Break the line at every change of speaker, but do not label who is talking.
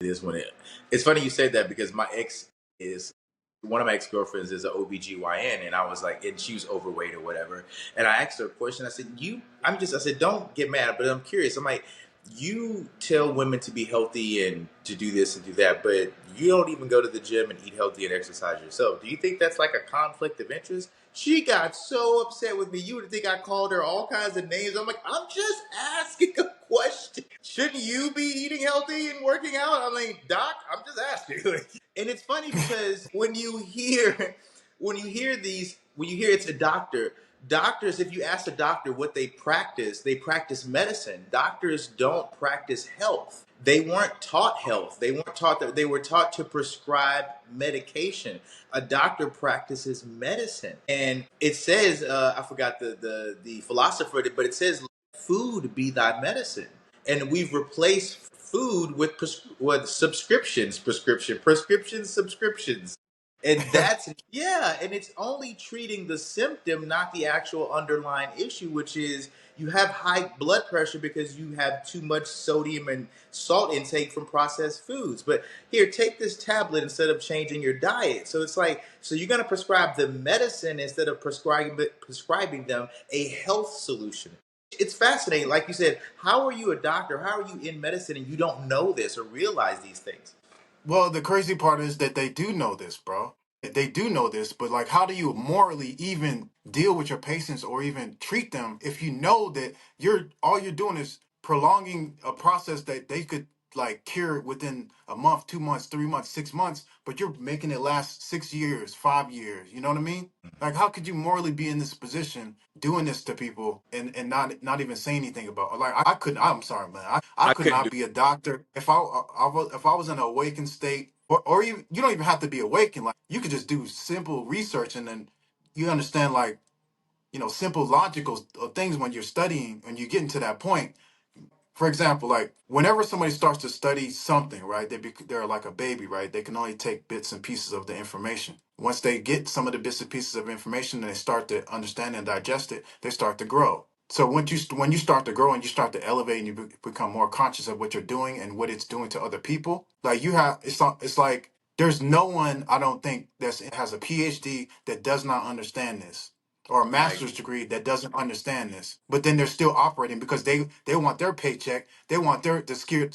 this it's funny you said that because is one of my ex-girlfriends is an OBGYN, and I was like, and she was overweight or whatever. And I asked her a question. I said, I said, don't get mad, but I'm curious. I'm like, you tell women to be healthy and to do this and do that, but you don't even go to the gym and eat healthy and exercise yourself. Do you think that's like a conflict of interest? She got so upset with me. You would think I called her all kinds of names. I'm like, I'm just asking a question. Shouldn't you be eating healthy and working out? I mean, doc, I'm just asking. And it's funny because when you hear it's a doctor, doctors, if you ask a doctor what they practice medicine. Doctors don't practice health. They weren't taught health. They weren't taught that. They were taught to prescribe medication. A doctor practices medicine, and it says, I forgot the philosopher, but it says, "Food be thy medicine." And we've replaced food with subscriptions. And that's, yeah, and it's only treating the symptom, not the actual underlying issue, which is you have high blood pressure because you have too much sodium and salt intake from processed foods. But here, take this tablet instead of changing your diet. So it's like, so you're going to prescribe the medicine instead of prescribing them a health solution. It's fascinating. Like you said, how are you a doctor? How are you in medicine and you don't know this or realize these things?
Well, the crazy part is that they do know this, bro. They do know this, but like, how do you morally even deal with your patients or even treat them if you know that all you're doing is prolonging a process that they could like cure within a month, 2 months, 3 months, 6 months, but you're making it last 6 years, 5 years. You know what I mean? Like, how could you morally be in this position doing this to people and not even say anything about it? Like, I couldn't. I'm sorry, man. I
I
could
couldn't do.
not be a doctor if I was in an awakened state, or you don't even have to be awakened. Like, you could just do simple research, and then you understand, like, simple logical things when you're studying and you get into that point. For example, like, whenever somebody starts to study something, right, they're like a baby, right? They can only take bits and pieces of the information. Once they get some of the bits and pieces of information and they start to understand and digest it, they start to grow. So when you start to grow and you start to elevate and you become more conscious of what you're doing and what it's doing to other people, like, it's like there's no one, I don't think, that has a PhD that does not understand this, or a
I
master's degree that doesn't understand this, but then they're still operating because they want their paycheck, they want their the secure